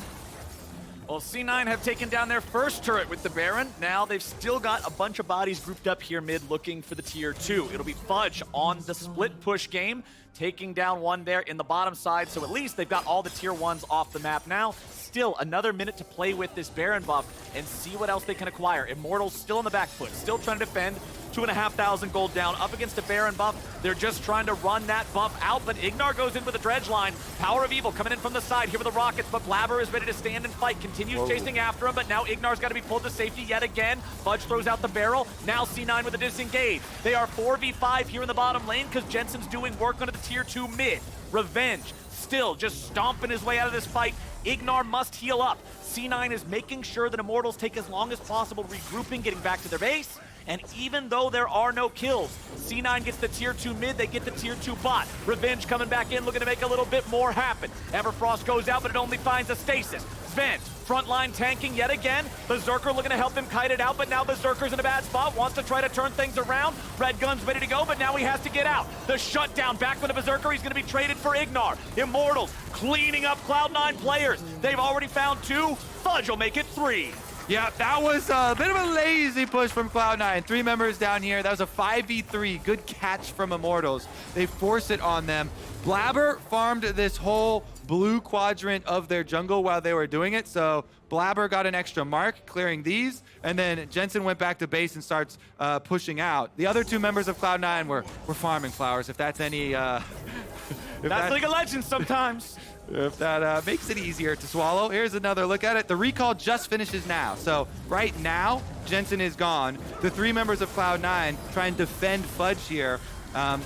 Well, C9 have taken down their first turret with the Baron. Now they've still got a bunch of bodies grouped up here mid looking for the tier 2. It'll be Fudge on the split push game. taking down one there in the bottom side, so at least they've got all the tier 1s off the map now. Still another minute to play with this Baron buff and see what else they can acquire. Immortals still on the back foot, still trying to defend. 2,500 gold down up against a Baron buff. They're just trying to run that buff out, but Ignar goes in with a dredge line. PowerOfEvil coming in from the side here with the rockets, but Blaber is ready to stand and fight. Continues chasing after him, but now Ignar's got to be pulled to safety yet again. Fudge throws out the barrel. Now C9 with a disengage. They are 4v5 here in the bottom lane because Jensen's doing work under the tier 2 mid. Revenge still just stomping his way out of this fight. Ignar must heal up. C9 is making sure that Immortals take as long as possible regrouping, getting back to their base. And even though there are no kills, C9 gets the tier 2 mid, they get the tier 2 bot. Revenge coming back in, looking to make a little bit more happen. Everfrost goes out, but it only finds a stasis. Zven, frontline tanking yet again. Berserker looking to help him kite it out, but now Berserker's in a bad spot, wants to try to turn things around. Red Gun's ready to go, but now he has to get out. The shutdown back with the Berserker, he's gonna be traded for Ignar. Immortals cleaning up Cloud9 players. They've already found 2, Fudge will make it 3. Yeah, that was a bit of a lazy push from Cloud9. 3 members down here. That was a 5v3. Good catch from Immortals. They force it on them. Blaber farmed this whole blue quadrant of their jungle while they were doing it, so Blaber got an extra mark clearing these, and then Jensen went back to base and starts pushing out. The other 2 members of Cloud9 were farming flowers, if that's any... That's League of Legends sometimes. If that makes it easier to swallow. Here's another look at it. The recall just finishes now. So right now, Jensen is gone. The 3 members of Cloud9 try and defend Fudge here.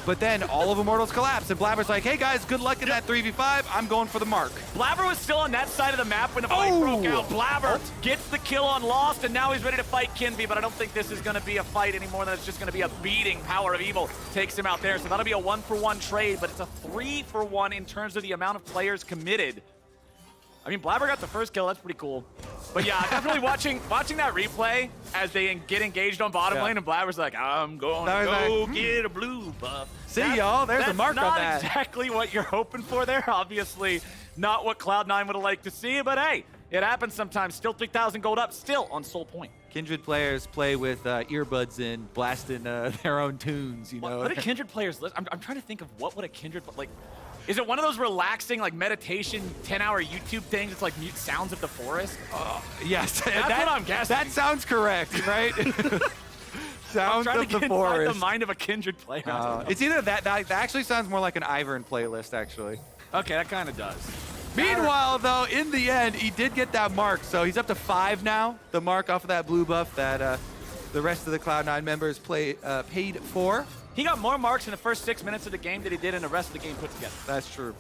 But then all of Immortals collapse, and Blaber's like, hey guys, good luck in that 3v5. I'm going for the mark. Blaber was still on that side of the map when the fight broke out. Blaber gets the kill on Lost, and now he's ready to fight Kenvi, but I don't think this is going to be a fight anymore. Than it's just going to be a beating. PowerOfEvil takes him out there, so that'll be a 1-for-1 trade, but it's a 3-for-1 in terms of the amount of players committed. I mean, Blaber got the first kill. That's pretty cool. But yeah, definitely watching that replay as they get engaged on bottom lane, and Blaber's like, I'm going to go get a blue buff. See, y'all, there's a mark on that. That's not exactly what you're hoping for there. Obviously, not what Cloud9 would have liked to see, but hey, it happens sometimes. Still 3,000 gold up, still on Soul Point. Kindred players play with earbuds in, blasting their own tunes, you know. What do Kindred players listen? I'm trying to think of what would a Kindred, like, is it one of those relaxing, like, meditation, 10-hour YouTube things? It's like mute sounds of the forest? Yes. That's what I'm guessing. That sounds correct, right? Sounds I'm trying of to get the forest. inside the mind of a Kindred player. It's either that actually sounds more like an Ivern playlist, actually. Okay, that kind of does. Meanwhile, though, in the end, he did get that mark, so he's up to 5 now. The mark off of that blue buff that the rest of the Cloud9 members paid for. He got more marks in the first 6 minutes of the game than he did in the rest of the game put together. That's true.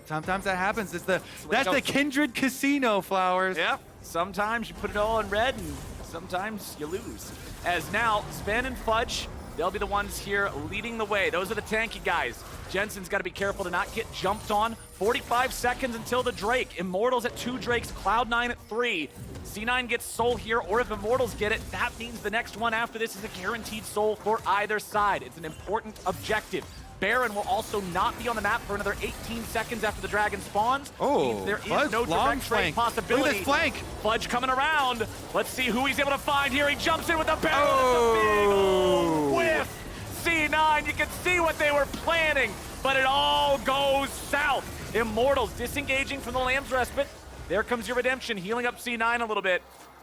Sometimes that happens. That's the Kindred Casino, Flowers. Yeah. Sometimes you put it all in red, and sometimes you lose. As now, Zven and Fudge, they'll be the ones here leading the way. Those are the tanky guys. Jensen's got to be careful to not get jumped on. 45 seconds until the Drake. Immortals at 2 Drakes, Cloud9 at 3. C9 gets soul here, or if Immortals get it, that means the next one after this is a guaranteed soul for either side. It's an important objective. Baron will also not be on the map for another 18 seconds after the dragon spawns. Oh, there Fudge, is no direct trade possibility. Look at this flank. Fudge coming around. Let's see who he's able to find here. He jumps in with the Baron. Oh. It's a big old whiff. C9, you can see what they were planning, but it all goes south. Immortals disengaging from the Lamb's Respite. There comes your redemption, healing up C9 a little bit.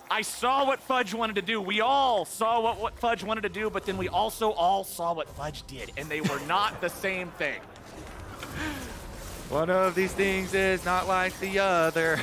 I saw what Fudge wanted to do. We all saw what Fudge wanted to do, but then we also all saw what Fudge did, and they were not the same thing. One of these things is not like the other.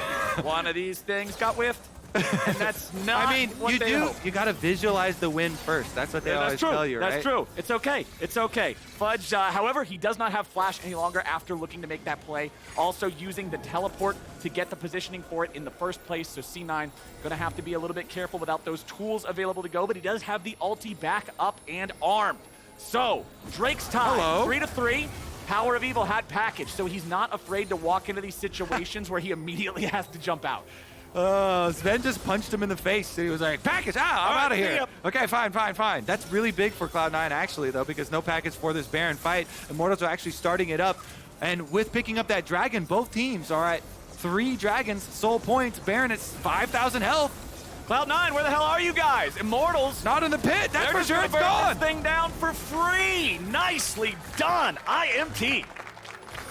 One of these things got whiffed, and that's not what they hoped. You got to visualize the win first. That's what they always tell you, right? That's true. It's okay. It's okay. Fudge, however, he does not have flash any longer after looking to make that play. Also using the teleport to get the positioning for it in the first place. So C9 going to have to be a little bit careful without those tools available to go, but he does have the ulti back up and armed. So Drake's time, 3-3. PowerOfEvil had package, so he's not afraid to walk into these situations where he immediately has to jump out. Zven just punched him in the face, and he was like, package, I'm out of here. Okay, fine. That's really big for Cloud9, actually, though, because no package for this Baron fight. Immortals are actually starting it up, and with picking up that dragon, both teams are at 3 dragons, soul points. Baron at 5,000 health. Cloud9, where the hell are you guys? Immortals. Not in the pit. That's for sure. It's burn gone. this thing down for free. Nicely done. IMT.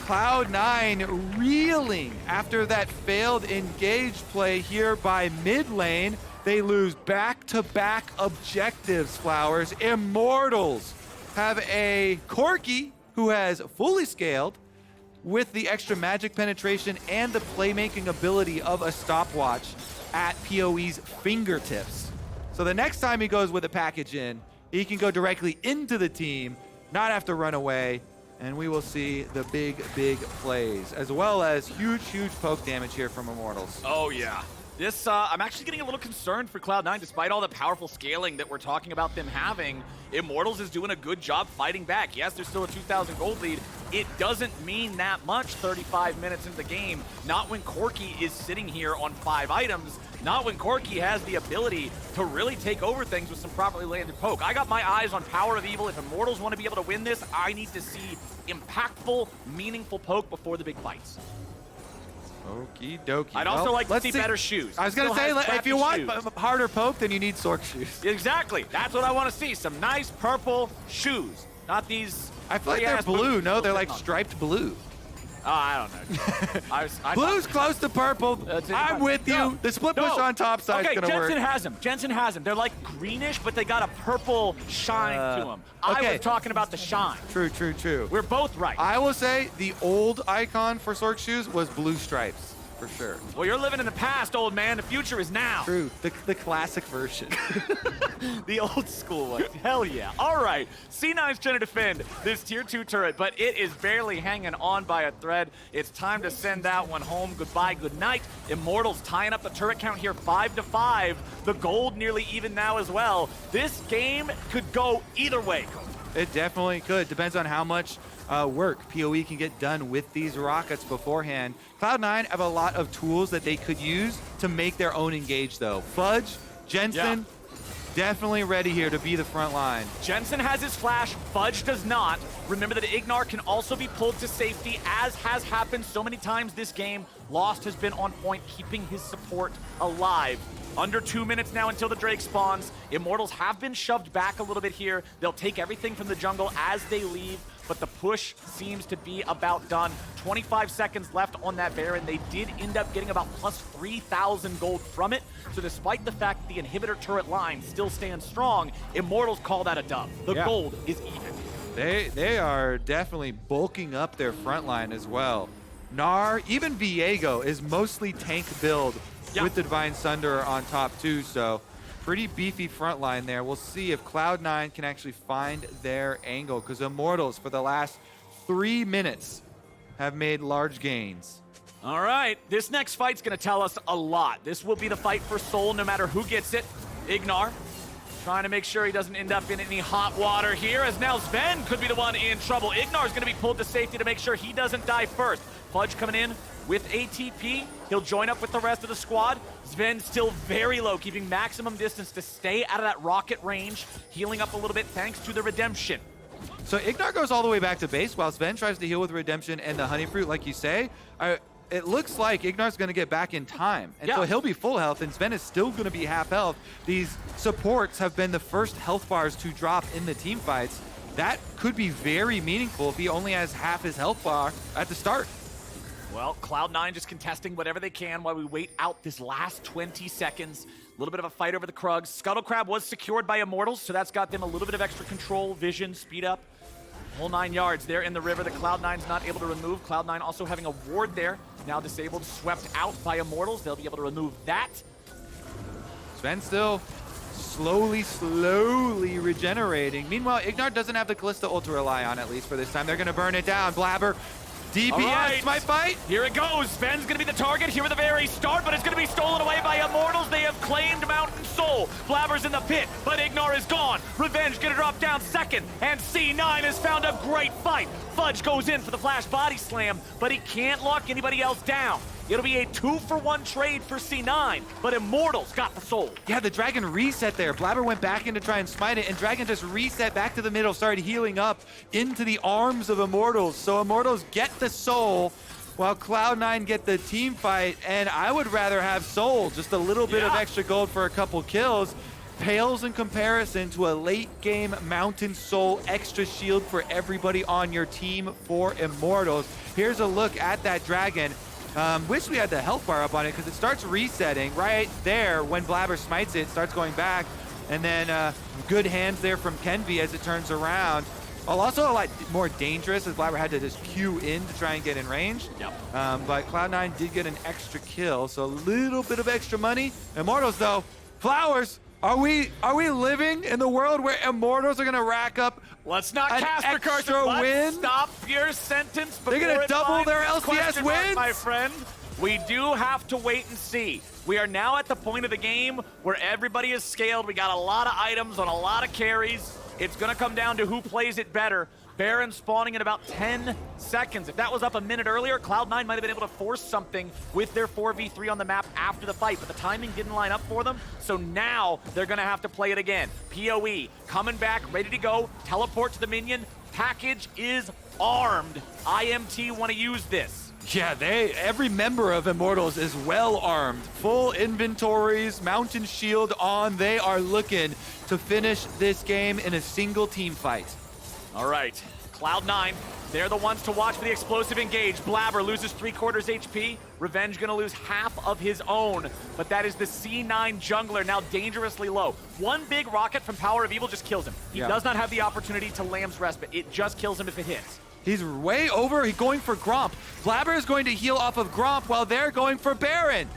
Cloud9 reeling after that failed engage play here by mid lane. They lose back-to-back objectives, Flowers. Immortals have a Corki who has fully scaled with the extra magic penetration and the playmaking ability of a stopwatch at PoE's fingertips. So the next time he goes with a package in, he can go directly into the team, not have to run away, and we will see the big plays, as well as huge poke damage here from Immortals. Oh, yeah. This, I'm actually getting a little concerned for Cloud9, despite all the powerful scaling that we're talking about them having. Immortals is doing a good job fighting back. Yes, there's still a 2,000 gold lead. It doesn't mean that much 35 minutes into the game. Not when Corki is sitting here on 5 items. Not when Corki has the ability to really take over things with some properly landed poke. I got my eyes on PowerOfEvil. If Immortals want to be able to win this, I need to see impactful, meaningful poke before the big fights. Okie dokie. I'd also like to see better shoes. I was going to say, if you want harder poke, then you need Sork shoes. Exactly. That's what I want to see. Some nice purple shoes. Not these... I feel like they're blue. No, they're like striped blue. Oh, I don't know. Blue's close to purple. I'm with you. No, the split push on top side is going to work. Jensen has them. Jensen has them. They're like greenish, but they got a purple shine to them. I was talking about the shine. True. We're both right. I will say the old icon for Sork shoes was blue stripes, for sure. Well, you're living in the past, old man. The future is now. True. The classic version. The old school one. Hell yeah. All right. C9's trying to defend this tier 2 turret, but it is barely hanging on by a thread. It's time to send that one home. Goodbye, good night. Immortals tying up the turret count here 5-5. The gold nearly even now as well. This game could go either way. It definitely could. Depends on how much work PoE can get done with these rockets beforehand. Cloud9 have a lot of tools that they could use to make their own engage, though. Fudge, Jensen, definitely ready here to be the front line. Jensen has his flash, Fudge does not. Remember that Ignar can also be pulled to safety, as has happened so many times this game. Lost has been on point, keeping his support alive. Under 2 minutes now until the Drake spawns. Immortals have been shoved back a little bit here. They'll take everything from the jungle as they leave, but the push seems to be about done. 25 seconds left on that Baron. They did end up getting about plus 3,000 gold from it. So despite the fact the inhibitor turret line still stands strong, Immortals call that a dub. The gold is even. They are definitely bulking up their front line as well. Gnar, even Viego is mostly tank build with the Divine Sunder on top too, so pretty beefy front line there. We'll see if Cloud9 can actually find their angle, because Immortals for the last 3 minutes have made large gains. All right, this next fight's gonna tell us a lot. This will be the fight for soul no matter who gets it. Ignar trying to make sure he doesn't end up in any hot water here, as now Zven could be the one in trouble. Ignar's gonna be pulled to safety to make sure he doesn't die first. Fudge coming in with ATP. He'll join up with the rest of the squad. Zven still very low, keeping maximum distance to stay out of that rocket range, healing up a little bit thanks to the redemption. So Ignar goes all the way back to base while Zven tries to heal with redemption and the honey fruit, like you say. It looks like Ignar's going to get back in time, and so he'll be full health, and Zven is still going to be half health. These supports have been the first health bars to drop in the team fights. That could be very meaningful if he only has half his health bar at the start. Well, Cloud9 just contesting whatever they can while we wait out this last 20 seconds. A little bit of a fight over the Krugs. Scuttle Crab was secured by Immortals, so that's got them a little bit of extra control, vision, speed up. Whole 9 yards there in the river that Cloud9's not able to remove. Cloud9 also having a ward there. Now disabled, swept out by Immortals. They'll be able to remove that. Zven still slowly regenerating. Meanwhile, Ignar doesn't have the Kalista ult to rely on, at least for this time. They're going to burn it down. Blaber, DPS might fight. Here it goes. Zven's going to be the target here at the very start, but it's going to be stolen away by Immortals. They have claimed Mountain Soul. Blaber's in the pit, but Ignar is gone. Revenge going to drop down second, and C9 has found a great fight. Fudge goes in for the flash body slam, but he can't lock anybody else down. It'll be a 2-for-1 trade for C9, but Immortals got the soul. Yeah, the Dragon reset there. Blaber went back in to try and smite it, and Dragon just reset back to the middle, started healing up into the arms of Immortals. So Immortals get the soul, while Cloud9 get the team fight, and I would rather have soul, just a little bit of extra gold for a couple kills. pales in comparison to a late-game Mountain Soul extra shield for everybody on your team for Immortals. Here's a look at that dragon. Wish we had the health bar up on it because it starts resetting right there when Blaber smites it, starts going back. And then good hands there from Kenvi as it turns around. Also a lot more dangerous as Blaber had to just queue in to try and get in range. Yep. But Cloud9 did get an extra kill, so a little bit of extra money. Immortals though, Flowers, are we living in the world where Immortals are gonna rack up Let's not an cast the curse. extra Let's win? stop your sentence before They're gonna it double finds their its LCS question mark, wins? my friend. We do have to wait and see. We are now at the point of the game where everybody is scaled. We got a lot of items on a lot of carries. It's gonna come down to who plays it better. Baron spawning in about 10 seconds. If that was up a minute earlier, Cloud9 might have been able to force something with their 4v3 on the map after the fight, but the timing didn't line up for them, so now they're gonna have to play it again. PoE, coming back, ready to go, teleport to the minion. Package is armed. IMT wanna use this. Yeah, every member of Immortals is well armed. Full inventories, mountain shield on. They are looking to finish this game in a single team fight. All right, Cloud9, they're the ones to watch for the explosive engage. Blaber loses 3/4 HP. Revenge gonna lose half of his own, but that is the C9 jungler now dangerously low. One big rocket from PowerOfEvil just kills him. He does not have the opportunity to Lamb's Respite. It just kills him if it hits. He's way over. He's going for Gromp. Blaber is going to heal off of Gromp while they're going for Baron.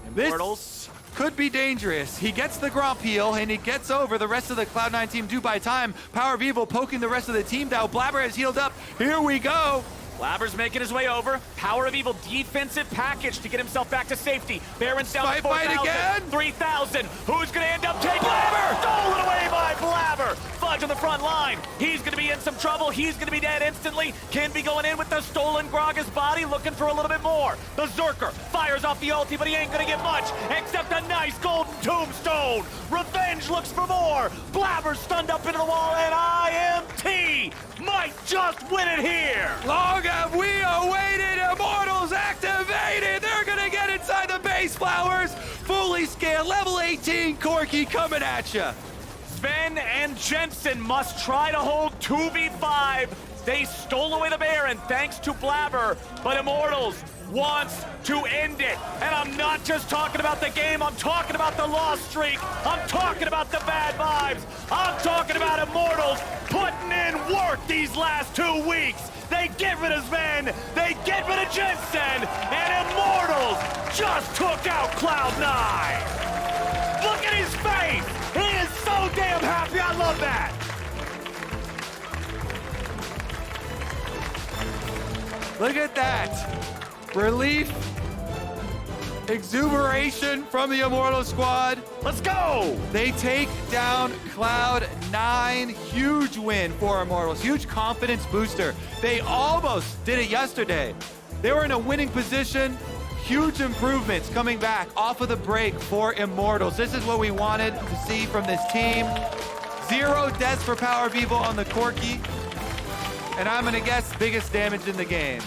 Immortals. This could be dangerous. He gets the Gromp heal, and he gets over. The rest of the Cloud9 team do by time. PowerOfEvil poking the rest of the team down. Blaber has healed up. Here we go. Blaber's making his way over. PowerOfEvil defensive package to get himself back to safety. Baron's down to 4,000, again. 3,000. Who's going to end up taking Blaber? Stolen away by Blaber. Fudge on the front line. He's going to be in some trouble. He's going to be dead instantly. Kenvi going in with the stolen Gragas body, looking for a little bit more. Berserker fires off the ulti, but he ain't going to get much, except a nice golden tombstone. Revenge looks for more. Blaber stunned up into the wall, and IMT might just win it here. Long have we awaited. Immortals activated. They're going to get inside the base, Flowers. Fully scaled, level 18, Corki coming at you. Zven and Jensen must try to hold 2v5. They stole away the Baron thanks to Blaber, but Immortals wants to end it. And I'm not just talking about the game, I'm talking about the loss streak. I'm talking about the bad vibes. I'm talking about Immortals putting in work these last 2 weeks. They get rid of Zven, they get rid of Jensen, and Immortals just took out Cloud9. Look at his face. He is so damn happy. I love that. Look at that. Relief, exuberation from the Immortal squad. Let's go. They take down Cloud9. Huge win for Immortals. Huge confidence booster. They almost did it yesterday. They were in a winning position. Huge improvements coming back off of the break for Immortals. This is what we wanted to see from this team. 0 deaths for PowerOfEvil on the Corki. And I'm gonna guess biggest damage in the game.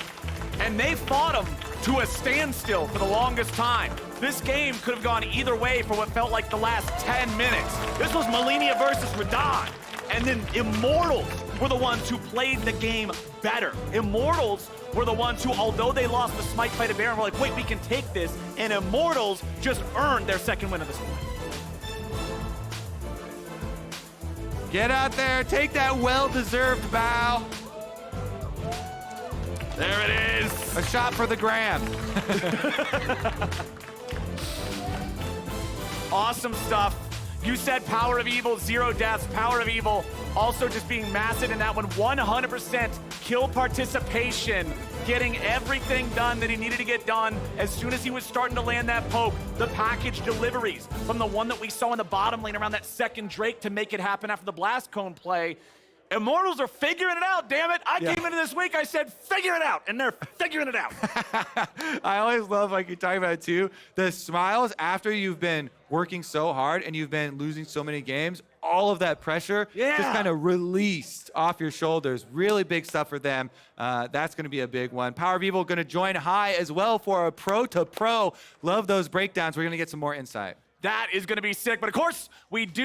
And they fought him to a standstill for the longest time. This game could have gone either way for what felt like the last 10 minutes. This was Malenia versus Radon. And then Immortals were the ones who played the game better. Immortals were the ones who, although they lost the smite fight of Baron, were like, wait, we can take this. And Immortals just earned their second win of this one. Get out there, take that well-deserved bow. There it is. A shot for the gram. Awesome stuff. You said PowerOfEvil, 0 deaths. PowerOfEvil also just being massive in that one. 100% kill participation, getting everything done that he needed to get done as soon as he was starting to land that poke. The package deliveries from the one that we saw in the bottom lane around that second Drake to make it happen after the blast cone play. Immortals are figuring it out, damn it. I came into this week, I said, figure it out, and they're figuring it out. I always love, like you talk about it too, the smiles after you've been working so hard and you've been losing so many games, all of that pressure just kind of released off your shoulders. Really big stuff for them. That's going to be a big one. PowerOfEvil going to join high as well for a pro-to-pro. Love those breakdowns. We're going to get some more insight. That is going to be sick, but of course, we do